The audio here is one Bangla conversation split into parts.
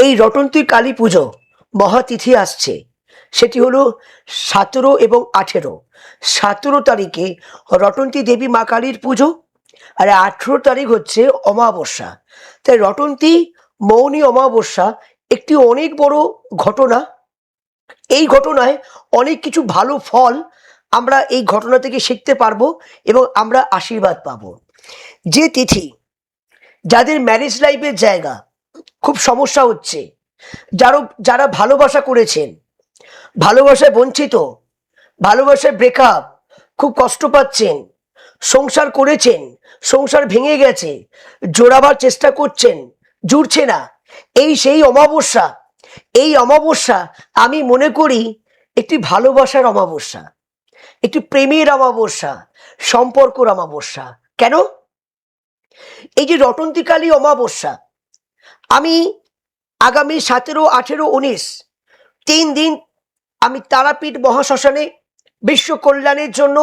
এই রটন্তী কালী পুজো মহাতিথি আসছে, সেটি হলো 17 এবং 18। 17 তারিখে রটন্তী দেবী মা কালীর পুজো, আর 18 তারিখ হচ্ছে অমাবস্যা। তাই রটন্তী মৌনী অমাবস্যা একটি অনেক বড় ঘটনা। এই ঘটনায় অনেক কিছু ভালো ফল আমরা এই ঘটনা থেকে শিখতে পারবো এবং আমরা আশীর্বাদ পাবো। যে তিথি, যাদের ম্যারেজ লাইফের জায়গা খুব সমস্যা হচ্ছে, যারা ভালোবাসা করেছেন, ভালোবাসায় বঞ্চিত, ভালোবাসায় ব্রেকআপ, খুব কষ্ট পাচ্ছেন, সংসার করেছেন, সংসার ভেঙে গেছে, জোড়াবার চেষ্টা করছেন, জুড়ছে না, সেই অমাবস্যা। এই অমাবস্যা আমি মনে করি একটি ভালোবাসার অমাবস্যা, একটি প্রেমের অমাবস্যা, সম্পর্কর অমাবস্যা। কেন? এই যে রটন্তীকালী অমাবস্যা, আমি আগামী 17, 18, 19 3 দিন আমি তারাপীঠ মহাশ্মশানে বিশ্ব কল্যাণের জন্য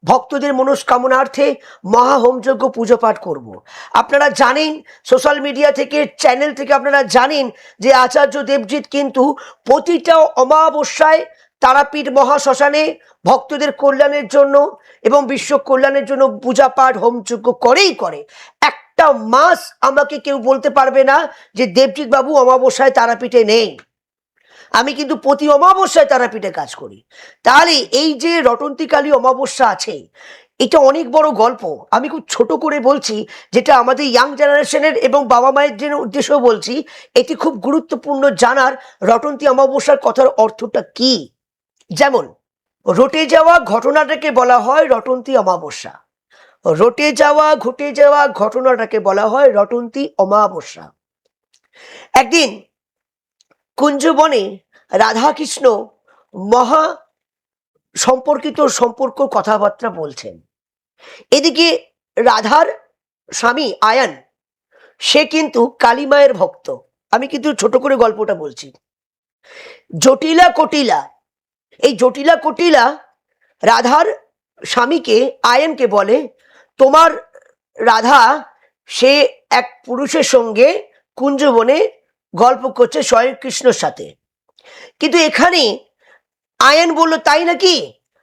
ভক্তদের মনস্কামনার্থে মহাহোমযজ্ঞ পুজো পাঠ করব। আপনারা জানেন, সোশ্যাল মিডিয়া থেকে, চ্যানেল থেকে আপনারা জানেন যে আচার্য দেবজিৎ কিন্তু প্রতিটা অমাবস্যায় তারাপীঠ মহাশ্মশানে ভক্তদের কল্যাণের জন্য এবং বিশ্ব কল্যাণের জন্য পূজা পাঠ হোমযজ্ঞ করেই করে। একটা মাস আমাকে কেউ বলতে পারবে না যে দেবজিৎ বাবু অমাবস্যায় তারাপীঠে নেই। আমি কিন্তু প্রতি অমাবস্যায় তারাপীঠে কাজ করি। তাহলে এই যে রটন্তীকালী অমাবস্যা আছে, এটা অনেক বড় গল্প। আমি খুব ছোট করে বলছি, যেটা আমাদের ইয়াং জেনারেশনের এবং বাবা মায়ের জন্য উদ্দেশ্যেও বলছি। এটি খুব গুরুত্বপূর্ণ জানার, রটন্তী অমাবস্যার কথার অর্থটা কি। যেমন রটে যাওয়া ঘটনাটাকে বলা হয় রটন্তী অমাবস্যা, রটে যাওয়া ঘটে যাওয়া ঘটনাটাকে বলা হয় রটন্তী অমাবস্যা। একদিন কুঞ্জবনে রাধাকৃষ্ণ মহা সম্পর্ক কথাবার্তা বলছেন। এদিকে রাধার স্বামী আয়ান, সে কিন্তু কালী মায়ের ভক্ত। আমি কিন্তু ছোট করে গল্পটা বলছি। জটিলা কটিলা, এই জটিলা কটিলা রাধার স্বামীকে, আয়ানকে বলে, তোমার রাধা সে এক পুরুষের সঙ্গে কুঞ্জবনে গল্প করছে স্বয়ং কৃষ্ণর সাথে। কিন্তু এখানে আয়ান বলল, তাই নাকি?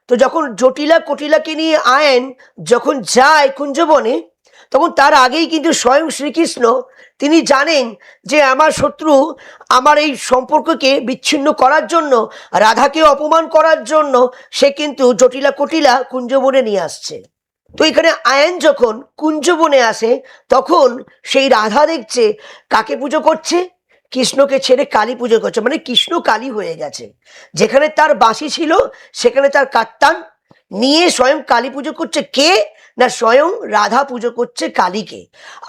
তো যখন জটিলা কটিলাকে নিয়ে আয়ান যখন যায় কুঞ্জবনে, তখন তার আগেই কিন্তু স্বয়ং শ্রীকৃষ্ণ তিনি জানেন যে আমার শত্রু আমার এই সম্পর্ককে বিচ্ছিন্ন করার জন্য, রাধাকে অপমান করার জন্য সে কিন্তু জটিলা কটিলা কুঞ্জবনে নিয়ে আসছে। তো এখানে আয়ান যখন কুঞ্জবনে আসে, তখন সেই রাধা দেখছে কাকে পুজো করছে, কৃষ্ণকে ছেড়ে কালী পুজো করছে। মানে কৃষ্ণ কালী হয়ে গেছে। যেখানে তার বাঁশি ছিল সেখানে তার কাত্তান নিয়ে স্বয়ং কালী পুজো করছে। কে না, স্বয়ং রাধা পুজো করছে কালীকে।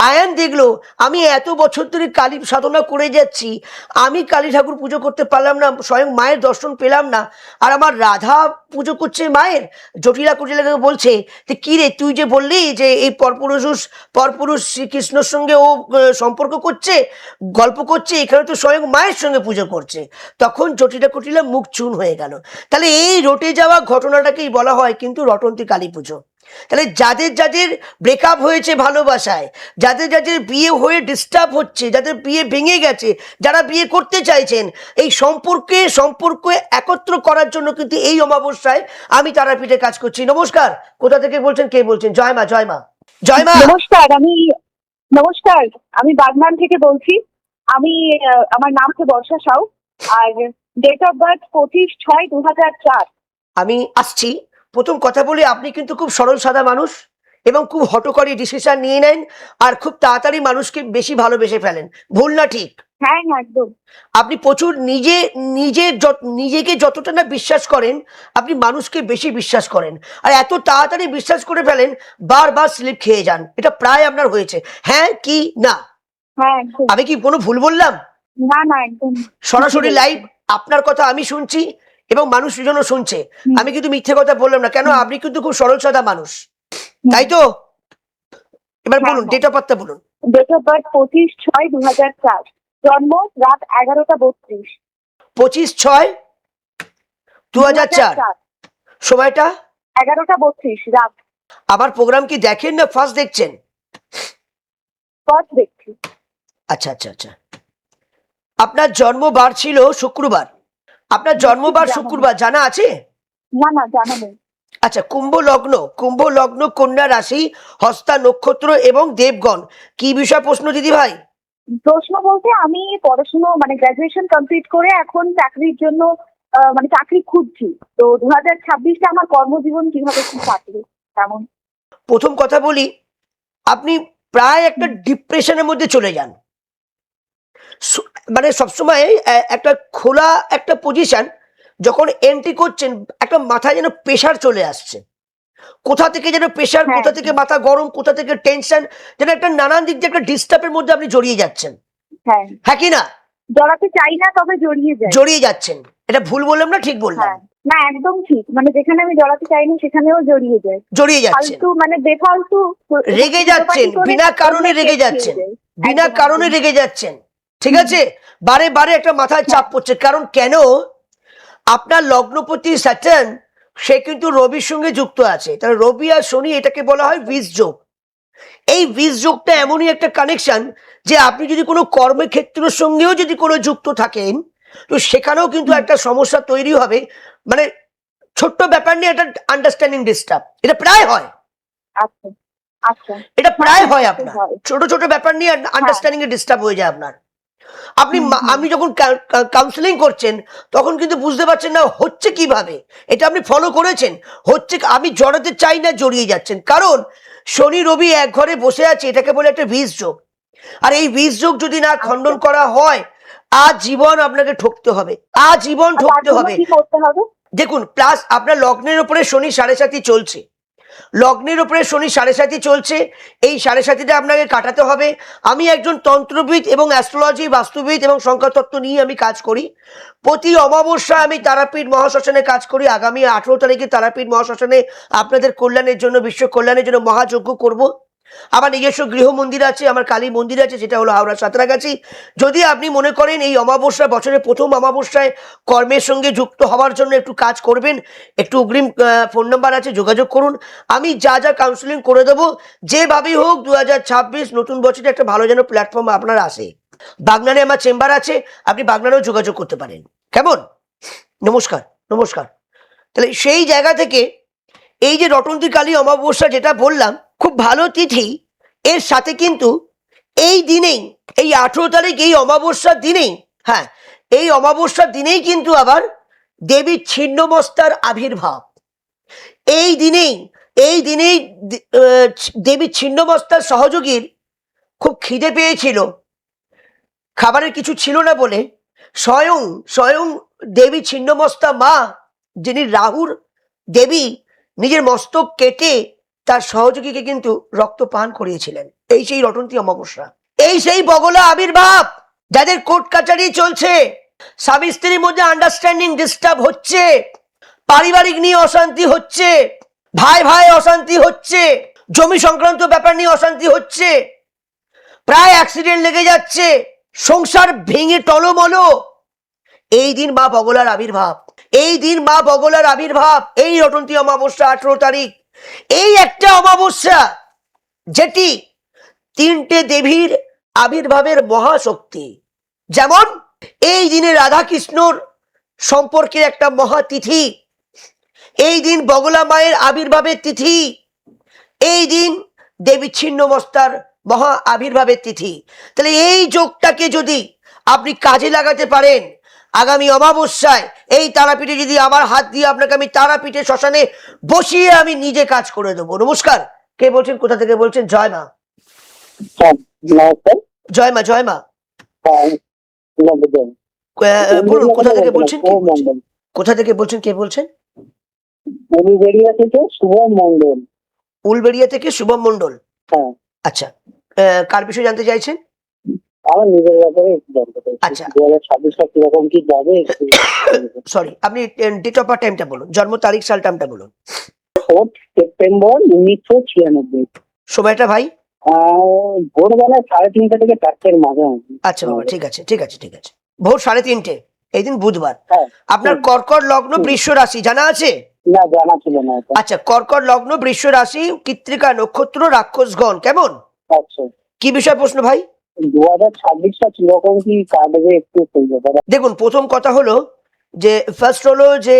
আয়ান দেখলো, আমি এত বছর ধরে কালী সাধনা করে যাচ্ছি, আমি কালী ঠাকুর পুজো করতে পারলাম না, স্বয়ং মায়ের দর্শন পেলাম না, আর আমার রাধা পুজো করছে মায়ের। জটিলা কুটিলাকে বলছে যে কি রে, তুই যে বললি যে এই পরপুরুষ শ্রীকৃষ্ণর সঙ্গে ও সম্পর্ক করছে, গল্প করছে, এখানে তো স্বয়ং মায়ের সঙ্গে পুজো করছে। তখন জটিলা কুটিলা মুখ চুন হয়ে গেল। তাহলে এই রটে যাওয়া ঘটনাটাকেই বলা হয় কিন্তু রটন্তী কালী পুজো। তাহলে যাদের যাদের ব্রেকআপ হয়েছে ভালোবাসায়, যাদের যাদের বিয়ে হয়ে ডিস্টার্ব হচ্ছে, যাদের বিয়ে ভেঙে গেছে, যারা বিয়ে করতে চাইছেন, এই সম্পর্ক একত্র করার জন্য কিন্তু এই অমাবস্যায় আমি তারাপীঠে কাজ করছি। নমস্কার, কোথা থেকে বলছেন, কে বলছেন? জয় মা, জয় মা, জয় মা। নমস্কার, আমি বাগনান থেকে বলছি। আমার নাম হচ্ছে বর্ষা সাউ, আর ডেট অফ বার্থ 25/6/2004। আমি আসছি। প্রথম কথা বলি, আপনি কিন্তু খুব সরল সাদা মানুষ এবং খুব হঠকারী ডিসিশন নিয়ে নেন, আর খুব তাড়াতাড়ি মানুষকে বেশি ভালোবেসে ফেলেন। ভুল না ঠিক? হ্যাঁ, একদম। আপনি প্রচুর নিজেকে যতটা না বিশ্বাস করেন, আপনি মানুষকে বেশি বিশ্বাস করেন, আর এত তাড়াতাড়ি বিশ্বাস করে ফেলেন, বারবার স্লিপ খেয়ে যান। এটা প্রায় আপনার হয়েছে, হ্যাঁ কি না? হ্যাঁ, একদম। আমি কি কোনো ভুল বললাম? না, একদম সরাসরি লাইভ আপনার কথা আমি শুনছি এবং মানুষজনও শুনছে। আমি কিন্তু মিথ্যে কথা বললাম না। কেন? আপনি কিন্তু খুব সরল সাদা মানুষ, তাই তো? এবার বলুন, ডেট অফ বার্থটা বলুন। ডেট অফ বার্থ 25/6/2004, জন্ম রাত 11টা 32। 25/6/2004, সময়টা 11টা 32 রাত। আবার প্রোগ্রাম কি দেখেন না ফার্স্ট দেখছেন? ফার্স্ট দেখছি। আচ্ছা আচ্ছা আচ্ছা। আপনার জন্মবার ছিল শুক্রবার, আপনার জন্মবার জানা শুক্রবার জানা আছে? না না, জানা নেই। আচ্ছা, কুম্ভ লগ্ন, কন্যা রাশি, হস্তা নক্ষত্র এবং দেবগণ। কি বিষয় প্রশ্ন দিদি ভাই? প্রশ্ন বলতে আমি পড়াশুনো মানে গ্রাজুয়েশন কমপ্লিট করে এখন চাকরির জন্য মানে চাকরি খুঁজছি। তো 2026টা আমার কর্মজীবন কিভাবে কি কাটবে তেমন। প্রথম কথা বলি, আপনি প্রায় একটা ডিপ্রেশনের মধ্যে চলে যান। মানে সবসময় একটা খোলা একটা পজিশন যখন এন্ট্রি করছেন, একটা মাথায় যেন প্রেশার চলে আসছে। কোথা থেকে যেন প্রেশার, হ্যাঁ কোথা থেকে মাথা গরম, কোথা থেকে টেনশন, যেন একটা নানান দিক দিয়ে একটা ডিস্টার্বের মধ্যে আপনি জড়িয়ে যাচ্ছেন। হ্যাঁ, হ্যাঁ কি না? জড়াতে চাই না তবে জড়িয়ে যাই। জড়িয়ে যাচ্ছেন। এটা ভুল বললাম না ঠিক বললাম? হ্যাঁ, না একদম ঠিক, মানে যেখানে আমি জড়াতে চাই না সেখানেও জড়িয়ে যাই। জড়িয়ে যাচ্ছেন, ফালতু মানে বেফালতু রেগে যাচ্ছেন, বিনা কারণে রেগে যাচ্ছেন, বিনা কারণে রেগে যাচ্ছেন। ঠিক আছে, বারে বারে একটা মাথায় চাপ পড়ছে। কারণ কেন? আপনার লগ্নপতি স্যাটার্ন সে কিন্তু রবির সঙ্গে যুক্ত আছে। তাহলে রবি আর শনি, এটাকে বলা হয় বিষ যোগ। এই বিষ যোগটা এমনই একটা কানেকশন যে আপনি যদি কোনো কর্মক্ষেত্রের সঙ্গেও যদি কোনো যুক্ত থাকেন, তো সেখানেও কিন্তু একটা সমস্যা তৈরি হবে। মানে ছোট্ট ব্যাপার নিয়ে একটা আন্ডারস্ট্যান্ডিং ডিস্টার্ব, এটা প্রায় হয়। আচ্ছা আচ্ছা, এটা প্রায় হয় হ্যাঁ, আপনার, হয়। ছোট ছোট ব্যাপার নিয়ে আন্ডারস্ট্যান্ডিং এ ডিস্টার্ব হয়ে যায় আপনার। আপনি আপনি যখন কাউন্সিলিং করছেন তখন কিন্তু বুঝতে পারছেন না হচ্ছে কিভাবে। এটা আপনি ফলো করেছেন, হচ্ছে আমি জড়াতে চাই না, জড়িয়ে যাচ্ছেন। কারণ শনি রবি এক ঘরে বসে আছে, এটাকে বলে একটা বিষ যোগ। আর এই বিষ যোগ যদি না খণ্ডন করা হয়, আজীবন আপনাকে ঠকতে হবে, আজীবন আর তার ঠকতে জন্য হবে। কি করতে হবে? দেখুন, প্লাস আপনার লগ্নের উপরে শনি 7.5 চলছে, লগ্নের উপরে শনি 7.5 চলছে। এই 7.5টা আপনাকে কাটাতে হবে। আমি একজন তন্ত্রবিদ এবং অ্যাস্ট্রোলজি, বাস্তুবিদ এবং সংখ্যাতত্ত্ব নিয়ে আমি কাজ করি। প্রতি অমাবস্যা আমি তারাপীঠ মহাশ্মশানে কাজ করি। আগামী 18 তারিখে তারাপীঠ মহাশ্মশানে আপনাদের কল্যাণের জন্য, বিশ্ব কল্যাণের জন্য মহাযজ্ঞ করব। আমার নিজস্ব গৃহ মন্দির আছে, আমার কালী মন্দির আছে, যেটা হলো হাওড়া সাঁতরাগাছি। যদি আপনি মনে করেন এই অমাবস্যা, বছরের প্রথম অমাবস্যায় কর্মের সঙ্গে যুক্ত হওয়ার জন্য একটু কাজ করবেন, একটু অগ্রিম ফোন নাম্বার আছে, যোগাযোগ করুন। আমি যা যা কাউন্সিলিং করে দেবো, যেভাবেই হোক 2026 নতুন বছরে একটা ভালো যেন প্ল্যাটফর্ম আপনার আসে। বাগনানে আমার চেম্বার আছে, আপনি বাগনানেও যোগাযোগ করতে পারেন। কেমন? নমস্কার, নমস্কার। তাহলে সেই জায়গা থেকে এই যে রটন্তী কালী অমাবস্যা যেটা বললাম, খুব ভালো তিথি। এর সাথে কিন্তু এই দিনেই, এই 18 তারিখ, এই অমাবস্যার দিনেই, হ্যাঁ এই অমাবস্যার দিনেই কিন্তু আবার দেবীর ছিন্নমস্তার আবির্ভাব। এই দিনেই, এই দিনেই দেবীর ছিন্নমস্তার সহযোগীর খুব খিদে পেয়েছিল, খাবারের কিছু ছিল না বলে স্বয়ং স্বয়ং দেবী ছিন্নমস্তা মা, যিনি রাহুর দেবী, নিজের মস্তক কেটে তার সহযোগীকে কিন্তু রক্ত পান করিয়েছিলেন। এই সেই রটন্তী অমাবস্যা, এই সেই বগলা আবির্ভাব। যাদের কোর্ট কাচারি চলছে, স্বামী স্ত্রীর মধ্যে আন্ডারস্ট্যান্ডিং ডিস্টার্ব হচ্ছে, পারিবারিক নিয়ে অশান্তি হচ্ছে, ভাই ভাই অশান্তি হচ্ছে, জমি সংক্রান্ত ব্যাপার নিয়ে অশান্তি হচ্ছে, প্রায় অ্যাক্সিডেন্ট লেগে যাচ্ছে, সংসার ভেঙে টলমলো, এই দিন মা বগলার আবির্ভাব। এই দিন মা বগলার আবির্ভাব, এই রটন্তী অমাবস্যা 18 তারিখ। এই একটা অমাবস্যা যেটি 3টে দেবীর আবির্ভাবের মহাশক্তি। যেমন এই দিনে রাধা কৃষ্ণর সম্পর্কের একটা মহাতিথি, এই দিন বগলা মায়ের আবির্ভাবের তিথি, এই দিন দেবী ছিন্নমস্তার মহা আবির্ভাবের তিথি। তাহলে এই যোগটাকে যদি আপনি কাজে লাগাতে পারেন, আগামী অমাবস্যায় এই তারাপীঠে যদি আমার হাত দিয়ে আপনাকে আমি তারাপীঠে শ্মশানে বসিয়ে আমি নিজে কাজ করে দেবো। নমস্কার, কে বলছেন, কোথা থেকে বলছেন? জয় মা। জয় মা, জয় মা। বলুন কোথা থেকে বলছেন, কোথা থেকে বলছেন, কে বলছেন? উলবেড়িয়া থেকে শুভম মন্ডল। উলবেড়িয়া থেকে শুভম মন্ডল। হ্যাঁ। আচ্ছা, কার বিষয়ে জানতে চাইছেন? আমার নিজের ব্যাপারে একটু জানতে চাই। আচ্ছা। 2026টা কিরকম কি যাবে? সরি, আপনি ডেট অফ বার্থ টাইমটা বলুন, জন্ম তারিখ সাল টাইমটা বলুন। 4 সেপ্টেম্বর 1996। সময়টা ভাই? ভোরবেলা 3:30 থেকে 4টের মাঝামাঝি। আচ্ছা বাবা, ঠিক আছে ঠিক আছে ঠিক আছে। ভোর 3:30, এই দিন বুধবার। হ্যাঁ। আপনার কর্কট লগ্ন, বৃষ রাশি জানা আছে? না, জানা ছিল না এটা। আচ্ছা, কর্কট লগ্ন, বৃষ রাশি, কৃত্তিকা নক্ষত্র, রাক্ষসগণ। কেমন? আচ্ছা। কি বিষয় প্রশ্ন ভাই? 2026টা কিরকম কি কাটবে একটু বলতে পারো? দেখুন, প্রথম কথা হলো যে ফার্স্ট হলো যে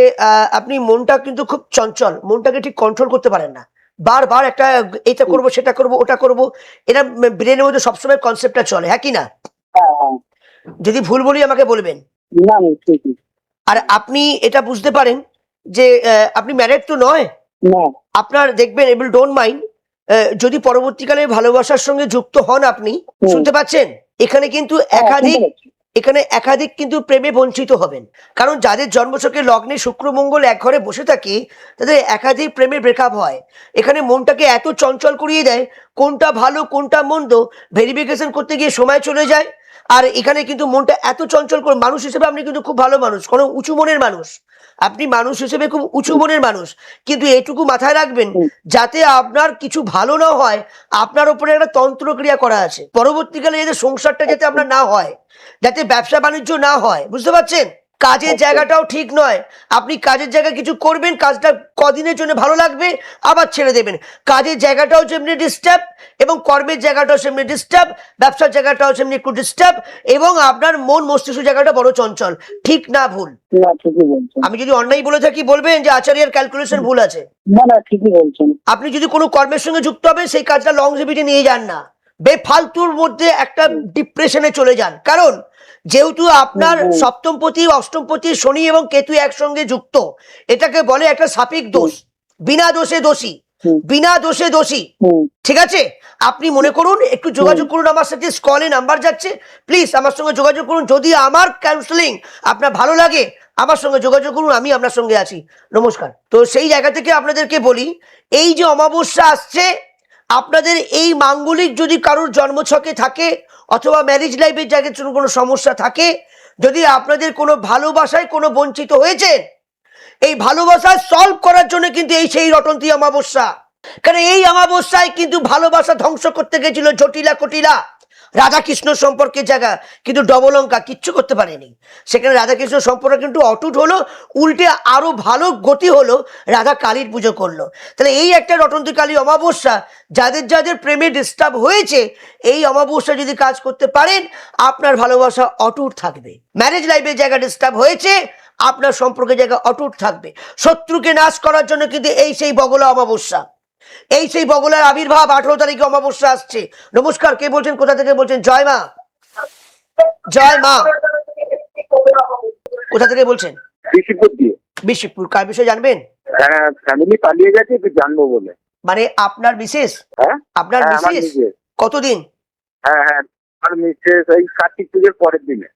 আপনি মনটা কিন্তু খুব চঞ্চল, মনটাকে ঠিক কন্ট্রোল করতে পারেন না। বারবার একটা এটা করব, সেটা করব, ওটা করব, এটা ব্রেনের মধ্যে সবসময় কনসেপ্টটা চলে, হ্যাঁ কি না? হ্যাঁ হ্যাঁ। যদি ভুল বলি আমাকে বলবেন। না না, ঠিকই। আর আপনি এটা বুঝতে পারেন যে আপনি ম্যারেড তো নয়, না। আপনার দেখবেন এবিল ডোন্ট মাইন্ড যদি পরবর্তীকালে ভালোবাসার সঙ্গে যুক্ত হন আপনি, শুনতে পাচ্ছেন? এখানে কিন্তু একাধিক একাধিক কিন্তু প্রেমে বঞ্চিত হবেন, কারণ যাদের জন্মছকে লগ্নে শুক্র মঙ্গল এক ঘরে বসে থাকে তাদের একাধিক প্রেমের ব্রেকআপ হয়। এখানে মনটাকে এত চঞ্চল করিয়ে দেয়, কোনটা ভালো কোনটা মন্দ ভেরিফিকেশন করতে গিয়ে সময় চলে যায়। আর এখানে কিন্তু মনটা এত চঞ্চল করে, মানুষ হিসেবে আপনি কিন্তু খুব ভালো মানুষ, কোনো উঁচু মনের মানুষ, আপনি মানুষ হিসেবে খুব উঁচু মনের মানুষ, কিন্তু এটুকু মাথায় রাখবেন যাতে আপনার কিছু ভালো না হয়, আপনার উপরে একটা তন্ত্রক্রিয়া করা আছে। পরবর্তীকালে যাতে সংসারটা যাতে আপনার না হয়, যাতে ব্যবসা বাণিজ্য না হয়, বুঝতে পারছেন? কাজের জায়গাটাও ঠিক নয়, আপনি কাজের জায়গায় কিছু করবেন, কাজটা কদিনের জন্য ভালো লাগবে, আবার ছেড়ে দেবেন। কাজের জায়গাটাও যেমনি ডিস্টার্ব এবং কর্মের জায়গাটাও সেমনি ডিস্টার্ব, ব্যবসার জায়গাটাও সেমনি একটু ডিস্টার্ব, এবং আপনার মন মস্তিষ্ক জায়গাটা বড় চঞ্চল। ঠিক না ভুল? না, ঠিকই বলছেন। আমি যদি অন্যায় বলে থাকি বলবেন যে আচার্যের ক্যালকুলেশন ভুল আছে। না না, ঠিকই বলছেন। আপনি যদি কোনো কর্মের সঙ্গে যুক্ত হবেন সেই কাজটা লংজিভিটি নিয়ে যান না, বেফালতুর মধ্যে একটা ডিপ্রেশনে চলে যান। কারণ যেহেতু আপনার সপ্তমপতি অষ্টমপতি শনি এবং কেতু একসঙ্গে যুক্ত, এটাকে বলে একটা সাপিক দোষ, বিনা দোষে দোষী, বিনা দোষে দোষী। ঠিক আছে, আপনি মনে করুন, একটু যোগাযোগ করুন আমার সাথে, স্কলে নাম্বার যাচ্ছে, প্লিজ আমার সঙ্গে যোগাযোগ করুন। যদি আমার কাউন্সেলিং আপনার ভালো লাগে আমার সঙ্গে যোগাযোগ করুন, আমি আপনার সঙ্গে আছি। নমস্কার। তো সেই জায়গা থেকে আপনাদেরকে বলি, এই যে অমাবস্যা আসছে, আপনাদের এই মাঙ্গলিক যদি কারোর জন্মছকে থাকে অথবা ম্যারেজ লাইফের জায়গায় কোনো সমস্যা থাকে, যদি আপনাদের কোনো ভালোবাসায় কোনো বঞ্চিত হয়েছে, এই ভালোবাসা সলভ করার জন্য কিন্তু এই সেই রটন্তী অমাবস্যা। কারণ এই অমাবস্যায় কিন্তু ভালোবাসা ধ্বংস করতে গেছিল জটিলা কটিলা, রাধাকৃষ্ণ সম্পর্কের জায়গা, কিন্তু ডবলঙ্কা কিচ্ছু করতে পারেনি। সেখানে রাধাকৃষ্ণ সম্পর্ক কিন্তু অটুট হলো, উল্টে আরো ভালো গতি হলো, রাধা কালীর পুজো করলো। তাহলে এই একটা রটন্তী কালী অমাবস্যা, যাদের যাদের প্রেমে ডিস্টার্ব হয়েছে, এই অমাবস্যা যদি কাজ করতে পারেন আপনার ভালোবাসা অটুট থাকবে। ম্যারেজ লাইফের জায়গা ডিস্টার্ব হয়েছে, আপনার সম্পর্কের জায়গা অটুট থাকবে। শত্রুকে নাশ করার জন্য কিন্তু এই সেই বগলা অমাবস্যা, এই সেই বগলার আবির্ভাব 18 তারিখে অমাবস্যা আসছে। নমস্কার, কে বলছেন, কোথা থেকে বলছেন? জয় মা, জয় মা। কোথা থেকে বলছেন? বিশিপুর দিয়ে। বিশিপুর। কার বিষয়ে জানবেন? হ্যাঁ, ফ্যামিলি পালিয়ে গেছে, একটু জানবো বলে। মানে আপনার বিশেষ? হ্যাঁ, আপনার হ্যাঁ, আমার বিশেষ নিজের। কতদিন? হ্যাঁ হ্যাঁ, আর মিসেস ওই কার্তিক পুজোর পরের দিনে।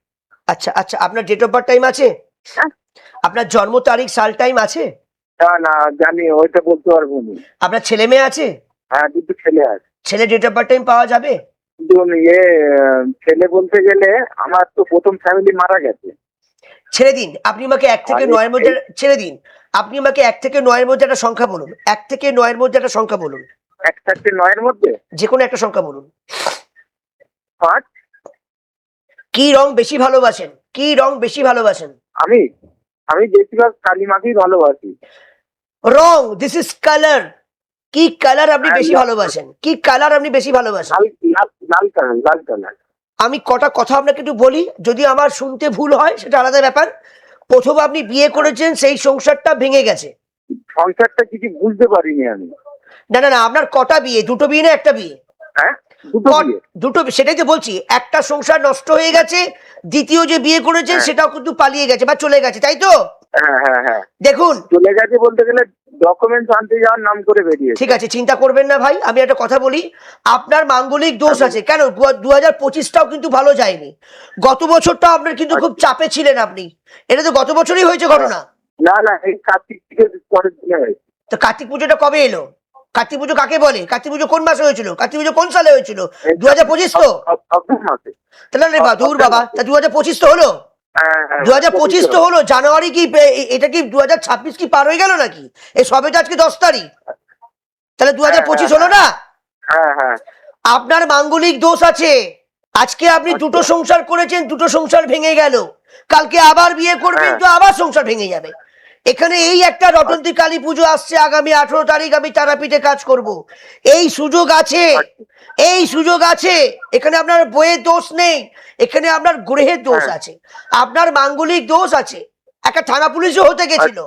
আচ্ছা আচ্ছা, আপনার ডেট অফ বার্থ টাইম আছে? হ্যাঁ। আপনার জন্ম তারিখ সাল টাইম আছে? না না, জানি, ওইটা বলতে পারবো না। আপনার ছেলে মেয়ে আছে? হ্যাঁ, কিন্তু ছেলে আছে। ছেলে ডেট অফ বার্থ টাইম পাওয়া যাবে? কিন্তু ছেলে বলতে গেলে আমার তো প্রথম ফ্যামিলি মারা গেছে। ছেড়ে দিন, আপনি আমাকে 1 থেকে 9 মধ্যে ছেড়ে দিন। আপনি আমাকে 1 থেকে 9 মধ্যে একটা সংখ্যা বলুন। 1 থেকে 9 মধ্যে একটা সংখ্যা বলুন। 1 থেকে 9 মধ্যে যে কোনো একটা সংখ্যা বলুন। 5। কি রং বেশি ভালোবাসেন? কি রং বেশি ভালোবাসেন? আমি আমি বেশিরভাগ কালী মাকেই ভালোবাসি। রং, দিস ইজ কালার। কি কালার আপনি বেশি লাল। ভালোবাসেন? কি কালার আপনি বেশি ভালোবাসেন? লাল কালার, লাল কালার। আমি কটা কথা আপনাকে একটু বলি, যদি আমার শুনতে ভুল হয় সেটা আলাদা ব্যাপার। প্রথম আপনি বিয়ে করেছেন, সেই সংসারটা ভেঙে গেছে। সংসারটা কিছু বুঝতে পারিনি আমি। না না না, আপনার কটা বিয়ে? দুটো বিয়ে না একটা বিয়ে? হ্যাঁ, দুটো বিয়ে। দুটো, সেটাই তো বলছি। একটা সংসার নষ্ট হয়ে গেছে, দ্বিতীয় যে বিয়ে করেছেন সেটাও কিন্তু পালিয়ে গেছে বা চলে গেছে, তাই তো? হ্যাঁ হ্যাঁ হ্যাঁ, দেখুন, চলে গেছে বলতে গেলে ডকুমেন্টস আনতে যাওয়ার নাম করে বেরিয়েছে। ঠিক আছে, চিন্তা করবেন না ভাই, আমি একটা কথা বলি। আপনার মাঙ্গলিক দোষ আছে। কেন 2025টাও কিন্তু ভালো যায়নি, গত বছরটাও আপনার কিন্তু খুব চাপে ছিলেন আপনি। এটা তো গত বছরই হয়েছে ঘটনা। না না, এই কার্তিক পুজোর পরের দিনে হয়েছে। তো কার্তিক পুজোটা কবে এলো? কার্তিক পুজো কাকে বলে? কার্তিক পুজো কোন মাসে হয়েছিল? কার্তিক পুজো কোন সালে হয়েছিল? 2025 তো? অক্টোবর মাসে। তাহলে দূর বাবা, তা 2025 তো হলো। হ্যাঁ, হ্যাঁ, 2025 তো হলো, জানুয়ারি কি এটা কি 2026 কি পার হয়ে গেল নাকি? এই সবে তো আজকে 10 তারিখ, তাহলে 2025 হলো না? হ্যাঁ হ্যাঁ, আপনার মাঙ্গলিক দোষ আছে। আজকে আপনি দুটো সংসার করেছেন, দুটো সংসার ভেঙে গেল, কালকে আবার বিয়ে করবেন তো আবার সংসার ভেঙে যাবে। এখানে এই একটা রটন্তী কালী পুজো আসছে আগামী 18 তারিখ, আমি তারাপীঠে কাজ করব। এই সুযোগ আছে, এই সুযোগ আছে। এখানে আপনার বইয়ের দোষ নেই, এখানে আপনার গ্রহের দোষ আছে, আপনার মাঙ্গলিক দোষ আছে। একটা থানা পুলিশও হতে গেছিল,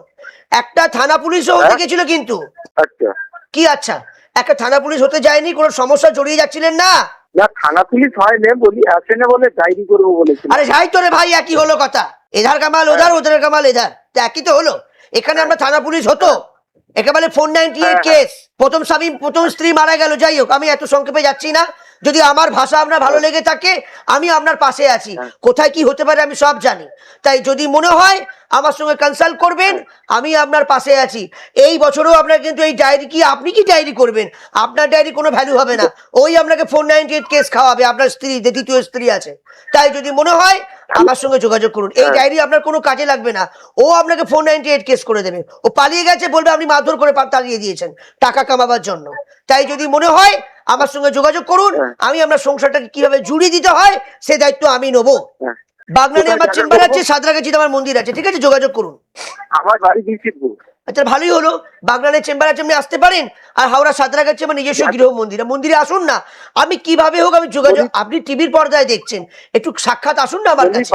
একটা থানা পুলিশও হতে গেছিল, কিন্তু আচ্ছা কি আচ্ছা, একটা থানা পুলিশ হতে যায়নি, কোনো সমস্যা জড়িয়ে যাচ্ছিলেন না? না, থানা পুলিশ হয় না, বলি আসে না বলে ডায়েরি করবো বলেছিল। আরে যাই তো রে ভাই, একই হলো কথা। এধার কামাল ওধার, ওধার কামাল এধার, তো একই তো হলো। এখানে আমরা থানা পুলিশ হতো, একেবারে 498 কেস, প্রথম স্বামী প্রথম স্ত্রী মারা গেল। যাই হোক, আমি এত সংক্ষেপে যাচ্ছি না। যদি আমার ভাষা আপনার ভালো লেগে থাকে, আমি আপনার পাশে আছি। কোথায় কি হতে পারে আমি সব জানি, তাই যদি মনে হয় আমার সঙ্গে কনসাল্ট করবেন, আমি আপনার পাশে আছি। এই বছরও আপনার কিন্তু এই ডায়েরি, কি আপনি কি ডায়েরি করবেন? আপনার ডায়েরি কোনো ভ্যালু হবে না, ওই আপনাকে 498 কেস খাওয়াবে, আপনার স্ত্রী, যে দ্বিতীয় স্ত্রী আছে। তাই যদি মনে হয় আমার সঙ্গে যোগাযোগ করুন, এই ডায়েরি আপনার কোনো কাজে লাগবে না। ও আপনাকে 498 কেস করে দেবে। ও পালিয়ে গেছে, বলবে আপনি মারধর করে তাড়িয়ে দিয়েছেন টাকা কামাবার জন্য। তাই যদি মনে হয় আমার সঙ্গে যোগাযোগ করুন, আমি আপনার সংসারটাকে কিভাবে জুড়িয়ে দিতে হয় সে দায়িত্ব আমি নেবো। বাগনানে আমার চেম্বার আছে, সাঁতরাগাছিতে আমার মন্দির আছে, ঠিক আছে? যোগাযোগ করুন। আমার বাড়ি বিচিতপুর। আচ্ছা, ভালোই হলো, বাগনানের চেম্বার আছে, আপনি আসতে পারেন। আর হাওড়া সাঁতরাগাছি আমার নিজস্ব গৃহ মন্দির, মন্দিরে আসুন না। আমি কিভাবে হোক আমি যোগাযোগ, আপনি টিভির পর্দায় দেখছেন, একটু সাক্ষাৎ আসুন না আমার কাছে।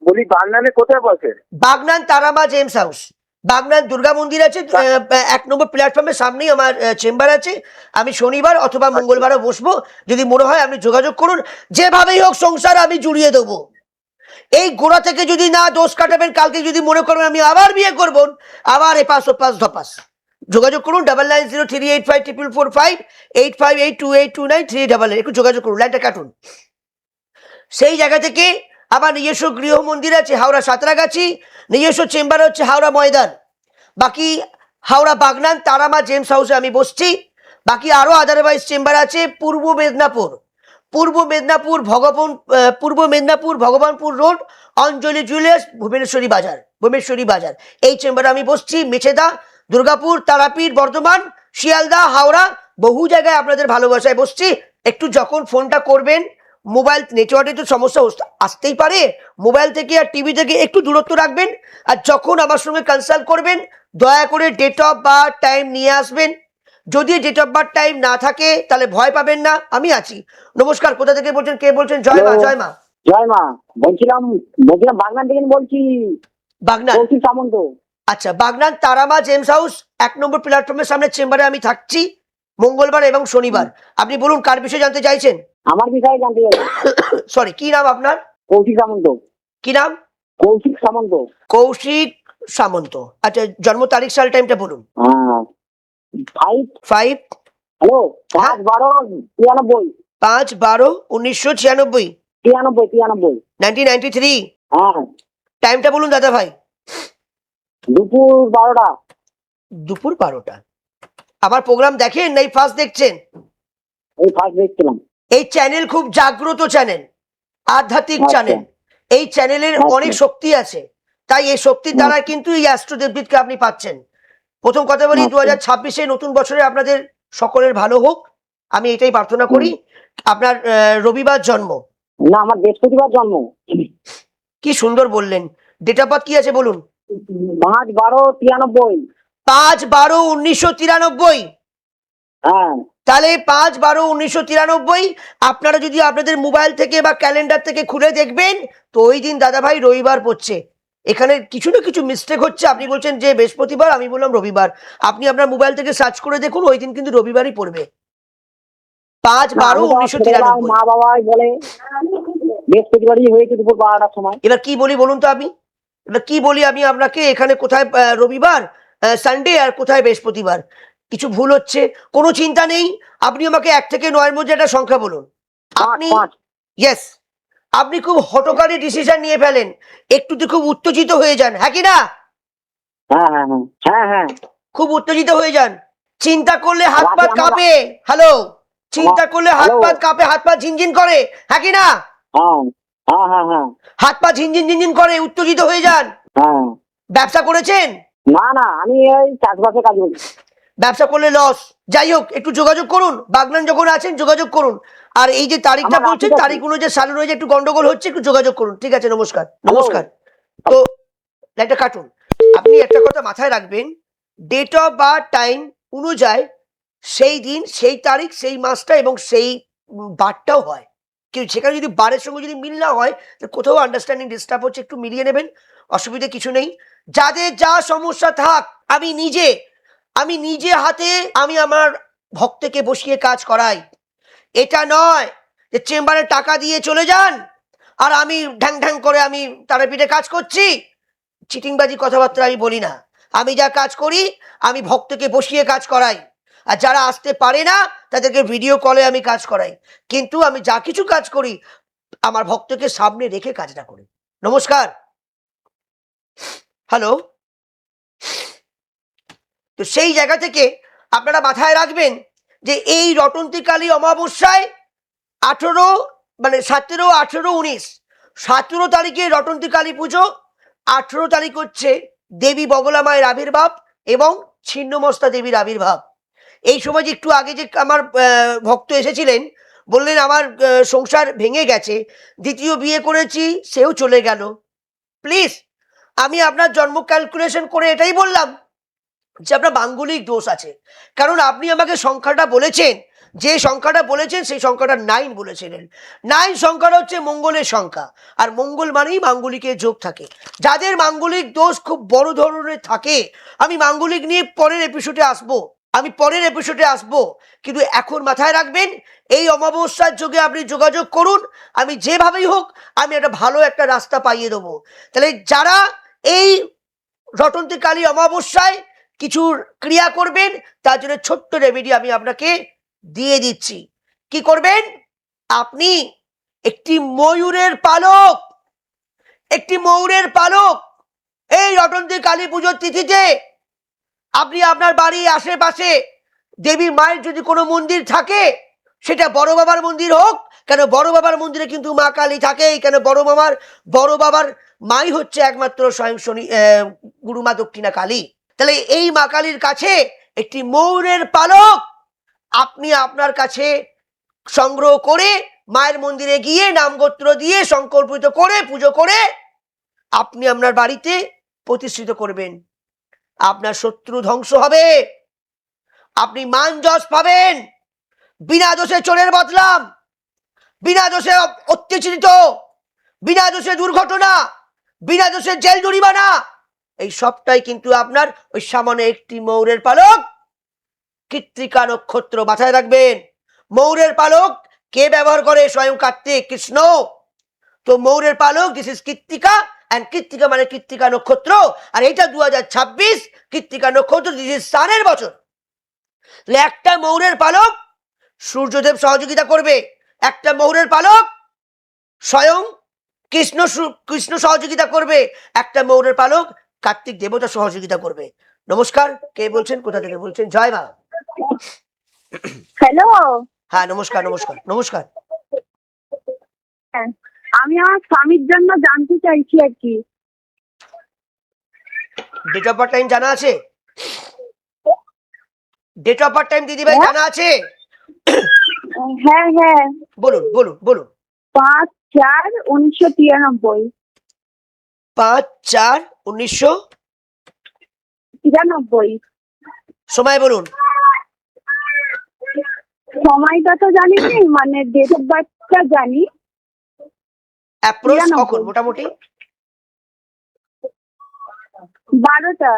বলি বান্নানে কোথায় বসে? বাগনান তারামা জেমস হাউস, বাগনান দুর্গা মন্দির আছে, 1 নম্বর প্ল্যাটফর্মের সামনেই আমার চেম্বার আছে। আমি শনিবার অথবা মঙ্গলবারও বসবো, যদি মনে হয় আপনি যোগাযোগ করুন। যেভাবেই হোক সংসার আমি জুড়িয়ে দেবো। এই গোড়া থেকে যদি না দোষ কাটাবেন, কালকে যদি মনে করবেন আমি আবার বিয়ে করবো, আবার এপাশ ওপাশ ধপাস, যোগাযোগ করুন 9903854445 8582829399। একটু যোগাযোগ করুন, লাইনটা কাটুন। সেই জায়গা থেকে আমার নিজস্ব গৃহ মন্দির আছে হাওড়া সাঁতরাগাছি, নিজস্ব চেম্বার হচ্ছে হাওড়া ময়দান। বাকি হাওড়া বাগনান তারামা জেমস হাউসে আমি বসছি। বাকি আরো আদারওয়াইজ চেম্বার আছে পূর্ব মেদিনীপুর, ভগবানপুর রোড, অঞ্জলি জুয়েলার্স, ভুবনেশ্বরী বাজার। এই চেম্বারে আমি বসছি। মেছেদা, দুর্গাপুর, তারাপীঠ, বর্ধমান, শিয়ালদা, হাওড়া, বহু জায়গায় আপনাদের ভালোবাসায় বসছি। একটু যখন ফোনটা করবেন, মোবাইল নেটওয়ার্কে তো সমস্যা আসতেই পারে, মোবাইল থেকে আর টিভি থেকে একটু দূরত্ব রাখবেন। আর যখন আমার সঙ্গে কনসাল্ট করবেন, দয়া করে ডেট অফ বার্থ টাইম নিয়ে আসবেন। যদি ডেট অফ বার্থ টাইম না থাকে তাহলে ভয় পাবেন না, আমি আছি। নমস্কার, কোথা থেকে বলছেন, কে বলছেন? জয় মা, জয় মা। জয় মা, বলছিলাম বাগনান থেকে বলছি, বাগনান, কৌশিক সামন্ত। আচ্ছা, বাগনান তারামা জেমস হাউস 1 নম্বর প্ল্যাটফর্মের সামনে চেম্বারে আমি থাকছি মঙ্গলবার এবং শনিবার। আপনি বলুন কার বিষয়ে জানতে চাইছেন? আমার বিষয়ে জানতে চাই। সরি, কি নাম আপনার? কৌশিক সামন্ত। কি নাম? কৌশিক সামন্ত। কৌশিক সামন্ত। আচ্ছা, জন্ম তারিখ, সাল, টাইমটা বলুন। হ্যাঁ, 5 হ্যালো, 5/12/93। 5/12/1996, 93। 1993। হ্যাঁ, টাইমটা বলুন দাদা ভাই। দুপুর 12টা। দুপুর 12টা। আমার প্রোগ্রাম দেখেন না, ফার্স্ট দেখছেন? এই ফার্স্ট দেখছিলাম। এই চ্যানেল খুব জাগ্রত চ্যানেল, আধ্যাত্মিক চ্যানেল। এই চ্যানেলের অনেক শক্তি আছে, তাই এই শক্তির দ্বারা কিন্তু এই অ্যাস্ট্রো দেবদূতকে আপনি পাচ্ছেন। প্রথম কথা বলি, 2026-এ নতুন বছরে আপনাদের সকলের ভালো হোক, আমি এটাই প্রার্থনা করি। আপনার রবিবার জন্ম না, আমার বৃহস্পতিবার জন্ম। কি সুন্দর বললেন। ডেট অফ বার্থ কি আছে বলুন? 5/12/93। 5/12/1993। হ্যাঁ, তাহলে 5/12/1993 আপনারা যদি আপনাদের মোবাইল থেকে বা ক্যালেন্ডার থেকে খুলে দেখবেন, তো ওই দিন দাদা ভাই রবিবার পড়ছে। এখানে কিছু না কিছু মিস্টেক হচ্ছে। আপনি বলছেন যে বৃহস্পতিবার, আমি বললাম রবিবার। আপনি আপনার মোবাইল থেকে সার্চ করে দেখুন, ওই দিন কিন্তু রবিবারই পড়বে। 5/12/1993। মা বাবাই বলে বৃহস্পতিবারই হয়েছে দুপুর 12টার সময়। এবার কি বলি বলুন তো? এবার কি বলি আমি আপনাকে? এখানে কোথায় রবিবার, সানডে, আর কোথায় বৃহস্পতিবার? কিছু ভুল হচ্ছে, কোনো চিন্তা নেই। আপনি আমাকে 1 থেকে 9-এর মধ্যে একটা সংখ্যা বলুন। আপনি, ইয়েস, আপনি খুব হঠকারী ডিসিশন নিয়ে ফেলেন, একটুতে খুব উত্তেজিত হয়ে যান, হ্যাঁ কি না? হ্যাঁ হ্যাঁ হ্যাঁ হ্যাঁ, খুব উত্তেজিত হয়ে যান, চিন্তা করলে হাত পা কাঁপে। হ্যালো, চিন্তা করলে হাত পা কাঁপে, হাত পা ঝিনঝিন করে, হ্যাঁ কি না? হ্যাঁ হ্যাঁ হ্যাঁ, হাত পা ঝিনঝিন করে, উত্তেজিত হয়ে যান। হ্যাঁ। ব্যবসা করেছেন? না না, আমি এই চাষবাসে কাজ করি। ব্যবসা করলে লস। যাই হোক, একটু যোগাযোগ করুন, বাগনান যখন আছেন যোগাযোগ করুন। আর এই যে তারিখটা বলছেন, তারিখ অনুযায়ী সাল অনুযায়ী একটু গন্ডগোল হচ্ছে, একটু যোগাযোগ করুন। ঠিক আছে, নমস্কার। তো লাইনটা কাটুন। আপনি একটা কথা মাথায় রাখবেন, ডেট অফ বার্থ টাইম অনুযায়ী সেই দিন, সেই তারিখ, সেই মাসটা এবং সেই বারটাও হয়। কিন্তু সেখানে যদি বারের সঙ্গে যদি মিল না হয়, তাহলে কোথাও আন্ডারস্ট্যান্ডিং ডিস্টার্ব হচ্ছে, একটু মিলিয়ে নেবেন, অসুবিধা কিছু নেই। যাদের যা সমস্যা থাক, আমি নিজে হাতে আমি আমার ভক্তকে বসিয়ে কাজ করাই। এটা নয় যে চেম্বারে টাকা দিয়ে চলে যান আর আমি ঢ্যাং ঢ্যাং করে আমি তারাপীঠে কাজ করছি। চিটিংবাজি কথাবার্তা আমি বলি না। আমি যা কাজ করি, আমি ভক্তকে বসিয়ে কাজ করাই, আর যারা আসতে পারে না তাদেরকে ভিডিও কলে আমি কাজ করাই। কিন্তু আমি যা কিছু কাজ করি আমার ভক্তকে সামনে রেখে কাজটা করি। নমস্কার। হ্যালো। তো সেই জায়গা থেকে আপনারা মাথায় রাখবেন যে এই রটন্তীকালী অমাবস্যায় 18 মানে 17, 18, 19, 17 তারিখে রটন্তীকালী পুজো, 18 তারিখ হচ্ছে দেবী বগলা মায়ের আবির্ভাব এবং ছিন্নমস্তা দেবীর আবির্ভাব। এই সময় যে একটু আগে যে আমার ভক্ত এসেছিলেন, বললেন আমার সংসার ভেঙে গেছে, দ্বিতীয় বিয়ে করেছি সেও চলে গেল। প্লিজ, আমি আপনার জন্ম ক্যালকুলেশন করে এটাই বললাম যে আপনার মাঙ্গলিক দোষ আছে। কারণ আপনি আমাকে সংখ্যাটা বলেছেন, যে সংখ্যাটা বলেছেন সেই সংখ্যাটা 9 বলেছিলেন। 9 সংখ্যাটা হচ্ছে মঙ্গলের সংখ্যা, আর মঙ্গল মানেই মাঙ্গলিকের যোগ থাকে। যাদের মাঙ্গলিক দোষ খুব বড় ধরনের থাকে, আমি মাঙ্গলিক নিয়ে পরের এপিসোডে আসবো, কিন্তু এখন মাথায় রাখবেন এই অমাবস্যার যোগে আপনি যোগাযোগ করুন, আমি যেভাবেই হোক আমি ভালো একটা রাস্তা পাইয়ে দেবো। তাহলে যারা এই রটন্তীকালী অমাবস্যায় কিছু ক্রিয়া করবেন, তার জন্য ছোট্ট রেমেডি আমি আপনাকে দিয়ে দিচ্ছি। কি করবেন? আপনি একটি ময়ূরের পালক এই রটন্তীকালী পুজোর তিথিতে আপনি আপনার বাড়ির আশেপাশে দেবী মায়ের যদি কোনো মন্দির থাকে, সেটা বড় বাবার মন্দির হোক, কেন বড় বাবার মন্দিরে কিন্তু মা কালী থাকেই, কেন বড় বাবার মাই হচ্ছে একমাত্র স্বয়ং শনি গুরুমা দক্ষিণা কালী। তাহলে এই মা কালীর কাছে একটি ময়ূরের পালক আপনি আপনার কাছে সংগ্রহ করে মায়ের মন্দিরে গিয়ে নামগোত্র দিয়ে সংকল্পিত করে পুজো করে আপনি আপনার বাড়িতে প্রতিষ্ঠিত করবেন। আপনার শত্রু ধ্বংস হবে, আপনি মান যশ পাবেন, বিনা দোষে চোরের বদলাম, বিনা দোষে অত্যাচারিত, বিনা দোষে দুর্ঘটনা, বিনা দোষে জেল জরিমানা, এই সবটাই কিন্তু আপনার ওই সামান্য একটি ময়ূরের পালক, কৃত্তিকা নক্ষত্র। মাথায় রাখবেন, ময়ূরের পালক কে ব্যবহার করে? স্বয়ং কার্তিক কৃষ্ণ। তো ময়ূরের পালক, this is Krittika, and Krittika মানে কৃত্তিকা নক্ষত্র, আর এটা 2026 কৃত্তিকা নক্ষত্র, দিস ইজ সানের বছর। একটা ময়ূরের পালক সূর্যদেব সহযোগিতা করবে, একটা ময়ূরের পালক স্বয়ং কৃষ্ণ সহযোগিতা করবে, একটা ময়ূরের পালক কার্তিক দেবতা সহযোগিতা করবে। নমস্কার, কে বলছেন, কোথা থেকে বলছেন? জয় মা। হ্যালো। হ্যাঁ, নমস্কার নমস্কার নমস্কার। আমি আমার স্বামীর জন্য জানতে চাইছি আর কি। ডেট অফ বার্থ টাইম জানা আছে? ডেট অফ বার্থ টাইম দিদিভাই জানা আছে? হ্যাঁ হ্যাঁ, বলুন বলুন বলুন। 5/4/1993। 5/4/1993। সময় বলুন। সময়টা তো জানি না, মানে ডেট অফ বার্থটা জানি। অ্যাপ্রোক্স কখন মোটামুটি? 12টা।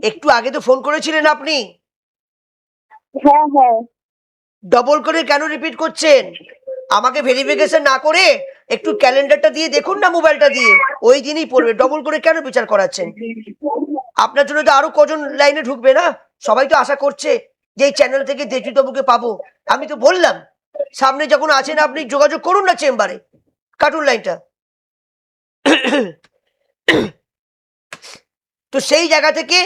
একটু আগে তো ফোন করেছিলেন আপনি। হ্যাঁ হ্যাঁ। ডবল করে কেন রিপিট করছেন? আমাকে ভেরিফিকেশন না করে একটু ক্যালেন্ডারটা দিয়ে দেখুন না, মোবাইলটা দিয়ে, ওই দিনই পড়বে। ডবল করে কেন বিচার করাচ্ছেন? আপনার জন্য তো আরো কজন লাইনে ঢুকবে না, সবাই তো আশা করছে যে এই চ্যানেল থেকে দেবজিৎবাবুকে পাবো। আমি তো বললাম সামনে যখন আছেন আপনি যোগাযোগ করুন না চেম্বারে, কাটুন লাইনটা। তো সেই জায়গা থেকে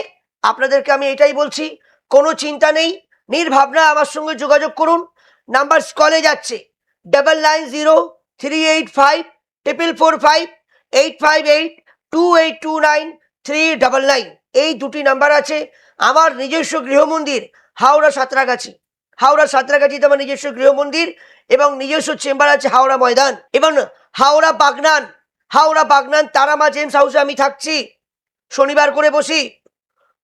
আপনাদেরকে আমি এটাই বলছি, কোনো চিন্তা নেই, নির্ভাবনা আমার সঙ্গে যোগাযোগ করুন। নাম্বার স্কলে যাচ্ছে 99038545882829 এই দুটি নাম্বার আছে। আমার নিজস্ব গৃহমন্দির হাওড়া সাঁতরাগাছিতে আমার নিজস্ব গৃহমন্দির এবং নিজস্ব চেম্বার আছে হাওড়া ময়দান এবং হাওড়া বাগনান হাওড়া বাগনান তারামা জেমস হাউসে আমি থাকছি, শনিবার করে বসি।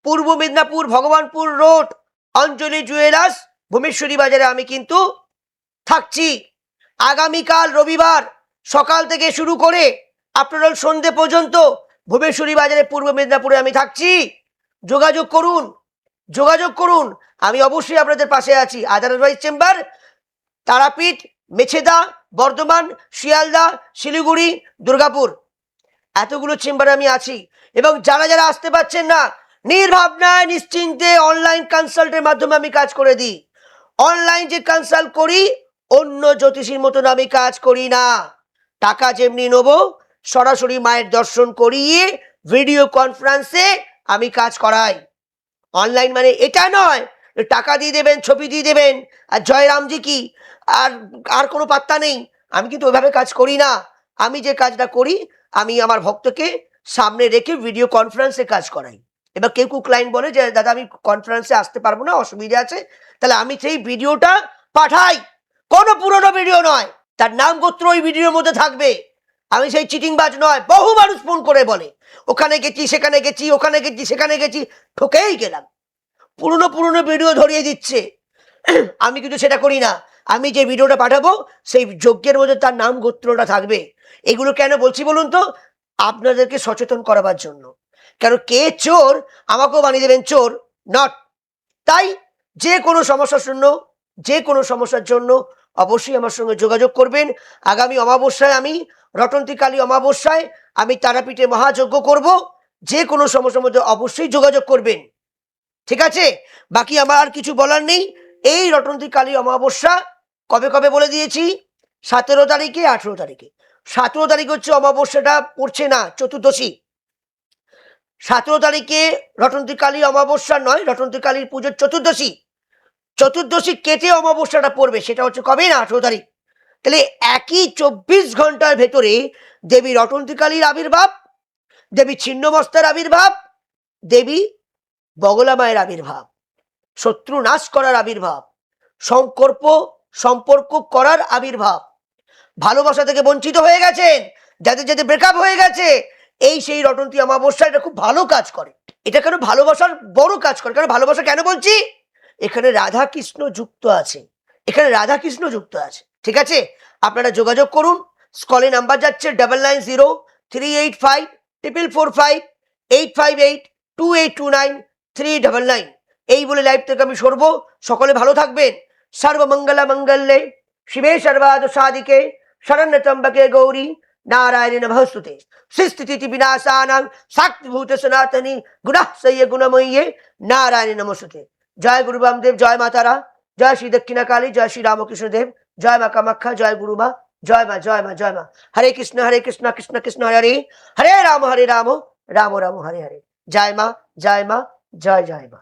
পূর্ব মেদিনীপুর ভগবানপুর রোড অঞ্জলি জুয়েলার্স ভূমেশ্বরী বাজারে আমি কিন্তু থাকছি। আগামীকাল রবিবার সকাল থেকে শুরু করে আপনার সন্ধে পর্যন্ত ভূমেশ্বরী বাজারে পূর্ব মেদিনীপুরে আমি থাকছি। যোগাযোগ করুন, যোগাযোগ করুন, আমি অবশ্যই আপনাদের পাশে আছি। আদারওয়াইজ চেম্বার তারাপীঠ, মেছেদা, বর্ধমান, শিয়ালদা, শিলিগুড়ি, দুর্গাপুর, এতগুলো চেম্বারে আমি আছি। এবং যারা যারা আসতে পারছেন না, নির্ভাবনায় নিশ্চিন্তে অনলাইন কনসাল্টের মাধ্যমে আমি কাজ করে দিই। অনলাইন যে কনসাল্ট করি, অন্য জ্যোতিষীর মতন আমি কাজ করি না। টাকা যেমনি নেব, সরাসরি মায়ের দর্শন করিয়ে ভিডিও কনফারেন্সে আমি কাজ করাই। অনলাইন মানে এটা নয় টাকা দিয়ে দেবেন, ছবি দিয়ে দেবেন আর জয়রামজি কি আর আর কোনো পাত্তা নেই। আমি কিন্তু ওইভাবে কাজ করি না। আমি যে কাজটা করি, আমি আমার ভক্তকে সামনে রেখে ভিডিও কনফারেন্সে কাজ করাই। এবার কেউ কেউ ক্লায়েন্ট বলে যে দাদা আমি কনফারেন্সে আসতে পারবো না, অসুবিধা আছে, তাহলে আমি সেই ভিডিওটা পাঠাই। কোনো পুরনো ভিডিও নয়, তার নাম গোত্র ওই ভিডিওর মধ্যে থাকবে। আমি সেই চিটিংবাজ নয়। বহু মানুষ ফোন করে বলে ওখানে গেছি, সেখানে গেছি, ওখানে গেছি, সেখানে গেছি, ঠকেই গেলাম। পুরনো পুরনো ভিডিও ধরিয়ে দিচ্ছে। আমি কিন্তু সেটা করি না। আমি যে ভিডিওটা পাঠাবো সেই যজ্ঞের মধ্যে তার নাম গোত্রটা থাকবে। এগুলো কেন বলছি বলুন তো? আপনাদেরকে সচেতন করাবার জন্য। কেন কে চোর আমাকেও বানিয়ে দেবেন চোর নট। তাই যে কোনো সমস্যার জন্য, যে কোনো সমস্যার জন্য অবশ্যই আমার সঙ্গে যোগাযোগ করবেন। আগামী অমাবস্যায় আমি রটন্তী কালী অমাবস্যায় আমি তারাপীঠে মহাযজ্ঞ করব। যে কোনো সমস্যার মধ্যে অবশ্যই যোগাযোগ করবেন, ঠিক আছে? বাকি আমার আর কিছু বলার নেই। এই রটন্তী কালী অমাবস্যা কবে কবে বলে দিয়েছি, 17 তারিখে, 18 তারিখে। 17 তারিখ হচ্ছে অমাবস্যাটা পড়ছে না, চতুর্দশী। 17 তারিখে রটন্তী কালী অমাবস্যা নয়, রটন্তী কালীর পুজোর চতুর্দশী। চতুর্দশী কেটে অমাবস্যাটা পড়বে, সেটা হচ্ছে কবে না, 18 তারিখ। তাহলে একই 24 ঘন্টার ভেতরে দেবী রটন্তী কালীর আবির্ভাব, দেবী ছিন্নমস্তার আবির্ভাব, দেবী বগলা মায়ের আবির্ভাব, শত্রু নাশ করার আবির্ভাব, সম্পর্ক করার আবির্ভাব। ভালোবাসা থেকে বঞ্চিত হয়ে গেছেন, যাদের যাদের ব্রেকআপ হয়ে গেছে, এই সেই রটন্তী অমাবস্যা এটা খুব ভালো কাজ করে। এটা কেন ভালোবাসার বড় কাজ করে? কারণ ভালোবাসা কেন বলছি, এখানে রাধা কৃষ্ণ যুক্ত আছে, এখানে রাধা কৃষ্ণ যুক্ত আছে, ঠিক আছে? আপনারা যোগাযোগ করুন। স্কলে নাম্বার যাচ্ছে 9903854458582829 এই বলে লাইভ থেকে আমি সরবো। সকলে ভালো থাকবেন। সর্বমঙ্গলা মঙ্গলে শিবে সর্বার্থ সাধিকে শরণ্য ত্র্যম্বকে গৌরী নারায়ণে নমস্তুতে। সৃষ্টি বিনাশানাং শাক্তিভূত সনাতনী গুণাশ্রয়ে গুণময়ী নারায়ণে নমস্তুতে। জয় গুরু বামদেব, জয় মা তারা, জয় শ্রী দক্ষিণা কালী, জয় শ্রী রামকৃষ্ণ দেব, জয় মা কামাখ্যা, জয় গুরু মা, জয় মা, জয় মা, জয় মা। হরে কৃষ্ণ কৃষ্ণ কৃষ্ণ হরে হরে, হরে রাম রাম রাম রাম হরে হরে। জয় মা, জয় মা, জয় জয় মা।